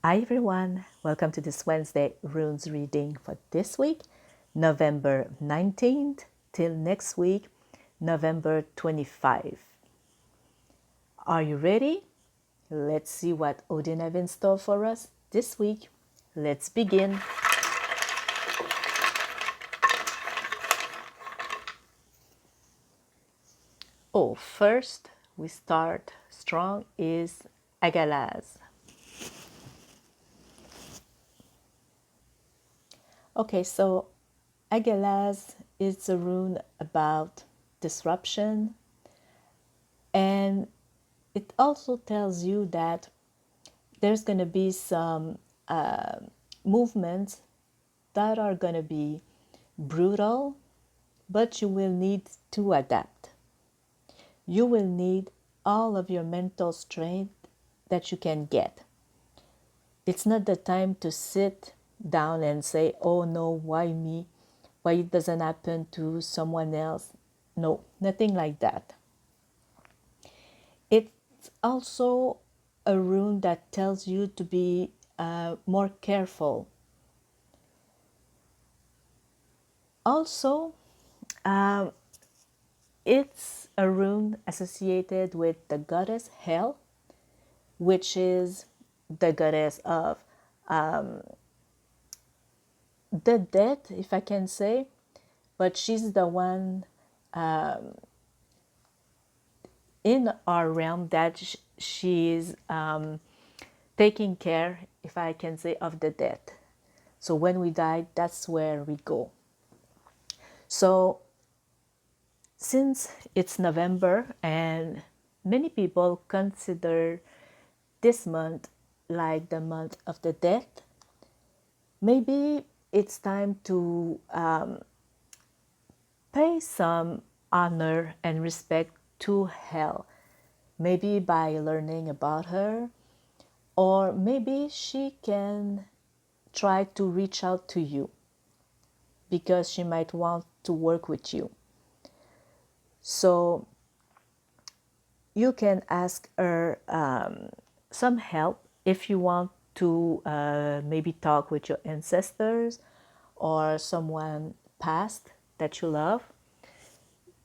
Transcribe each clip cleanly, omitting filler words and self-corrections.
Hi everyone, welcome to this Wednesday runes reading for this week, November 19th till next week, November 25. Are you ready? Let's see what Odin have in store for us this week. Let's begin. Oh, first we start strong is Agalaz. Okay, so Agalaz is a rune about disruption, and it also tells you that there's going to be some movements that are going to be brutal, but you will need to adapt. You will need all of your mental strength that you can get. It's not the time to sit down and say, oh no, why me? Why it doesn't happen to someone else? No, nothing like that. It's also a rune that tells you to be more careful. Also, it's a rune associated with the goddess Hel, which is the goddess of the dead, if I can say, but she's the one in our realm that she's taking care, if I can say, of the dead. So when we die, that's where we go. So since it's November and many people consider this month like the month of the dead, maybe it's time to pay some honor and respect to Hel, maybe by learning about her, or maybe she can try to reach out to you because she might want to work with you. So you can ask her some help if you want to maybe talk with your ancestors or someone past that you love.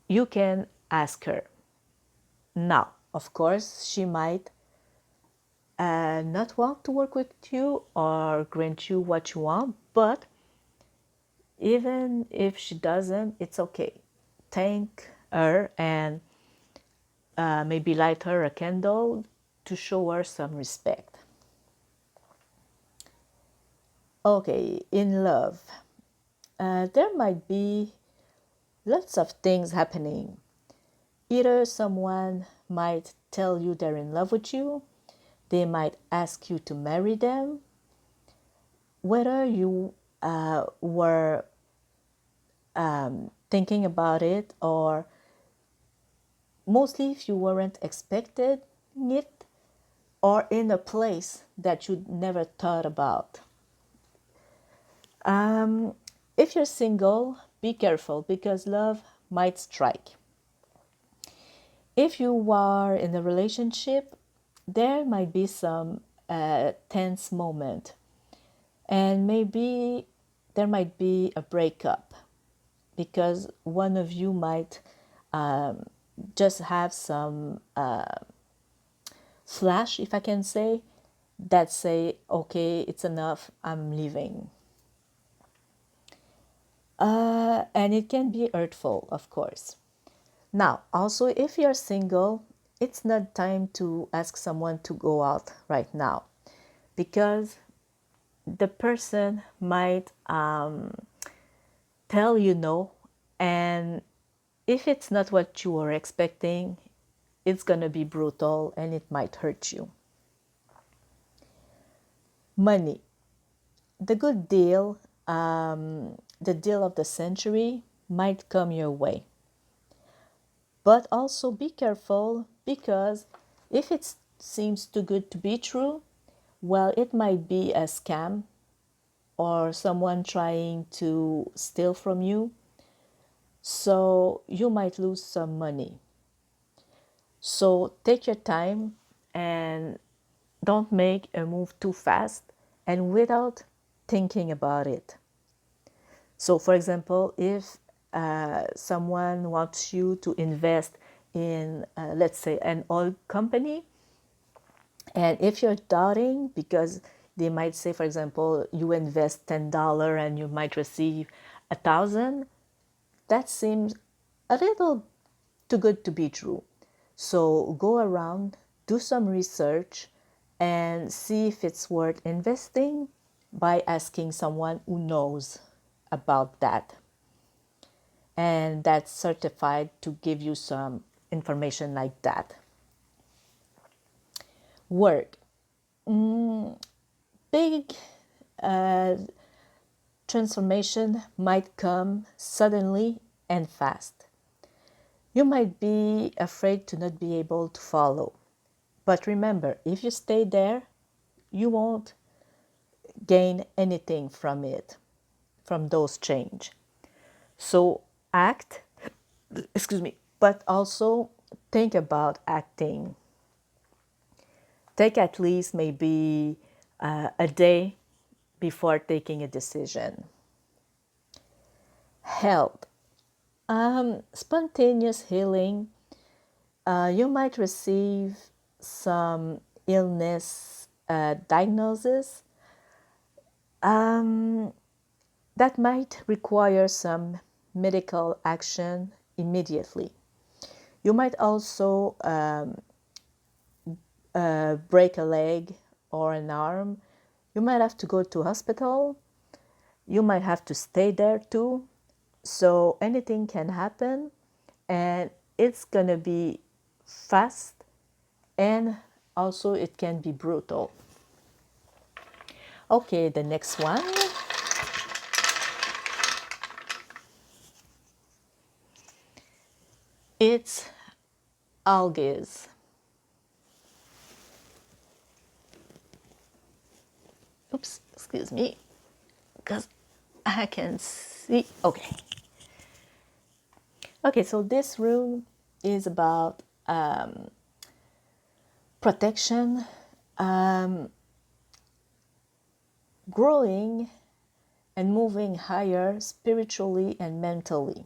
You can ask her. Now, of course, she might not want to work with you or grant you what you want, but even if she doesn't, it's okay. Thank her and maybe light her a candle to show her some respect. Okay, in love, there might be lots of things happening. Either someone might tell you they're in love with you, they might ask you to marry them, whether you were thinking about it or mostly if you weren't expecting it or in a place that you never thought about. If you're single, be careful because love might strike. If you are in a relationship, there might be some tense moment, and maybe there might be a breakup because one of you might just have some flash, if I can say, that say, okay, it's enough, I'm leaving. And it can be hurtful, of course. Now, also, if you're single, it's not time to ask someone to go out right now because the person might tell you no, and if it's not what you were expecting, it's going to be brutal and it might hurt you. Money. The good deal, the deal of the century might come your way. But also be careful because if it seems too good to be true, well, it might be a scam or someone trying to steal from you. So you might lose some money. So take your time and don't make a move too fast and without thinking about it. So, for example, if someone wants you to invest in, let's say, an oil company, and if you're doubting, because they might say, for example, you invest $10 and you might receive 1,000, that seems a little too good to be true. So go around, do some research, and see if it's worth investing by asking someone who knows about that and that's certified to give you some information like that. Work. Big transformation might come suddenly and fast. You might be afraid to not be able to follow. But remember, if you stay there, you won't gain anything from it, from those change. So act, excuse me, but also think about acting. Take at least maybe a day before taking a decision. Health. Spontaneous healing. You might receive some illness diagnosis that might require some medical action immediately. You might also break a leg or an arm. You might have to go to hospital. You might have to stay there too. So anything can happen, and it's gonna be fast, and also it can be brutal. Okay, the next one. It's algae. Oops, excuse me, because I can see. Okay. Okay, so this room is about protection, growing, and moving higher spiritually and mentally,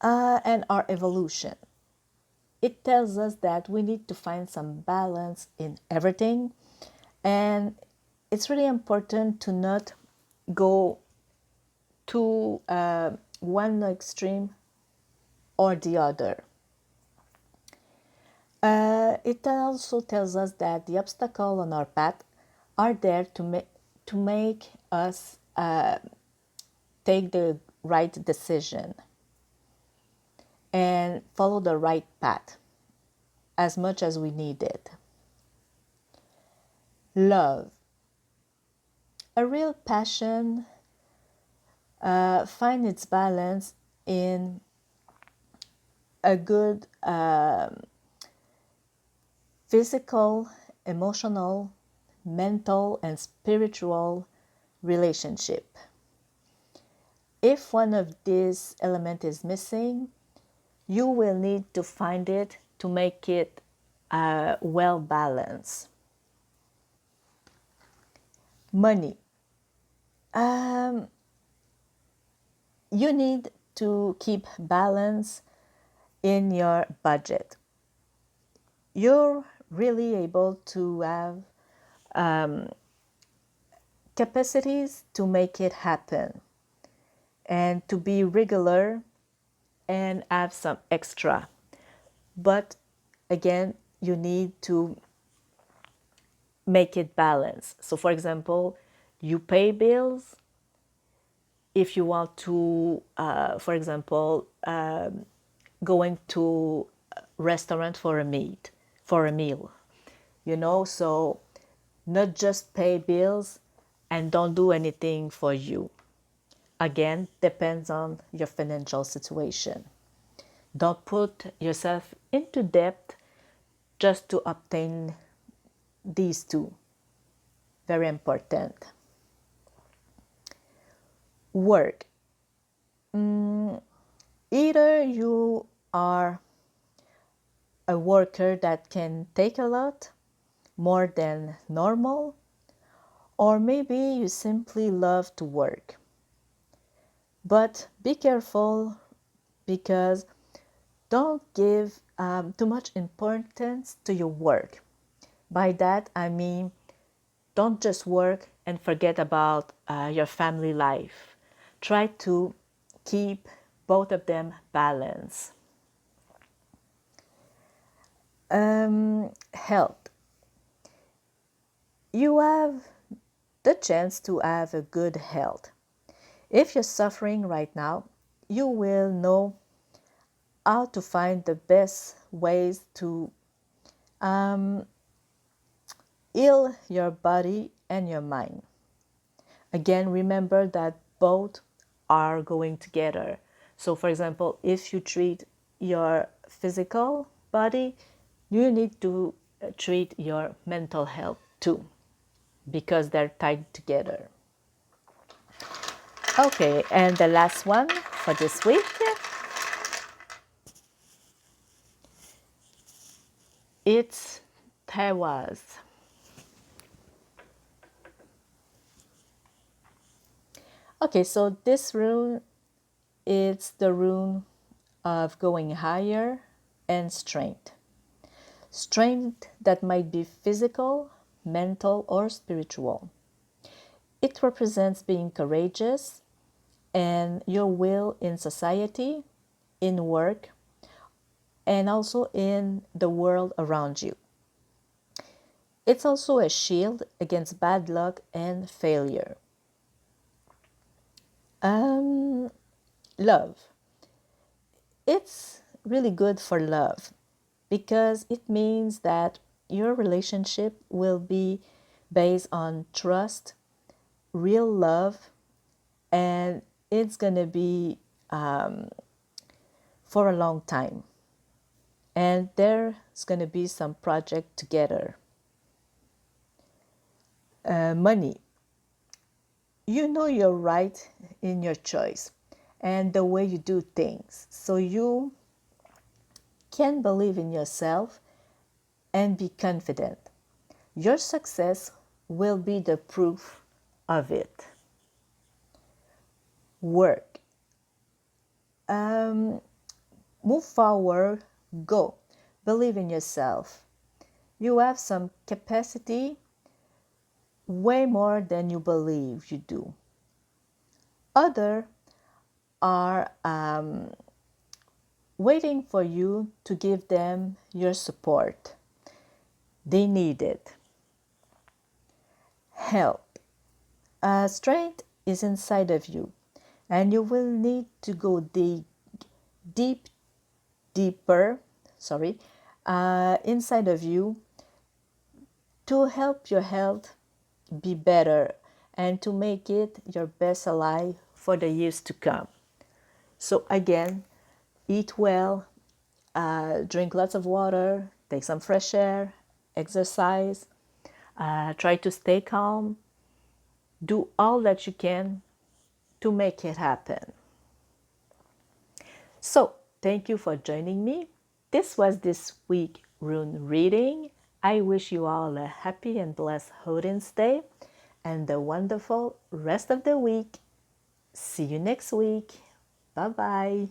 and our evolution. It tells us that we need to find some balance in everything, and it's really important to not go to one extreme or the other. It also tells us that the obstacles on our path are there to make us take the right decision and follow the right path as much as we need it. Love. A real passion finds its balance in a good physical, emotional, mental, and spiritual relationship. If one of these elements is missing, you will need to find it to make it well balanced. Money. You need to keep balance in your budget. You're really able to have capacities to make it happen and to be regular and have some extra. But again, you need to make it balance. So, for example, you pay bills if you want to, for example, going to a restaurant for a meal, so not just pay bills and don't do anything for you. Again, depends on your financial situation. Don't put yourself into debt just to obtain these two. Very important. Work. Either you are a worker that can take a lot, more than normal, or maybe you simply love to work. But be careful because don't give too much importance to your work. By that, I mean don't just work and forget about your family life. Try to keep both of them balanced. Health. You have the chance to have a good health. If you're suffering right now, you will know how to find the best ways to heal your body and your mind. Again, remember that both are going together. So, for example, if you treat your physical body, you need to treat your mental health too, because they're tied together. Okay, and the last one for this week, it's Tawaz. Okay, so this rune is the rune of going higher and strength. Strength that might be physical, mental, or spiritual. It represents being courageous and your will in society, in work, and also in the world around you. It's also a shield against bad luck and failure. Love. It's really good for love because it means that your relationship will be based on trust, real love, and it's going to be for a long time. And there's going to be some project together. Money. You know you're right in your choice and the way you do things. So you can believe in yourself and be confident. Your success will be the proof of it. Work. Move forward, go. Believe in yourself. You have some capacity, way more than you believe you do. Other are waiting for you to give them your support. They need it. Help. Strength is inside of you, and you will need to go deeper, inside of you to help your health be better and to make it your best ally for the years to come. So again, eat well, drink lots of water, take some fresh air, exercise, try to stay calm, do all that you can to make it happen. So, thank you for joining me. This was this week rune reading. I wish you all a happy and blessed Odin's Day and a wonderful rest of the week. See you next week. Bye bye.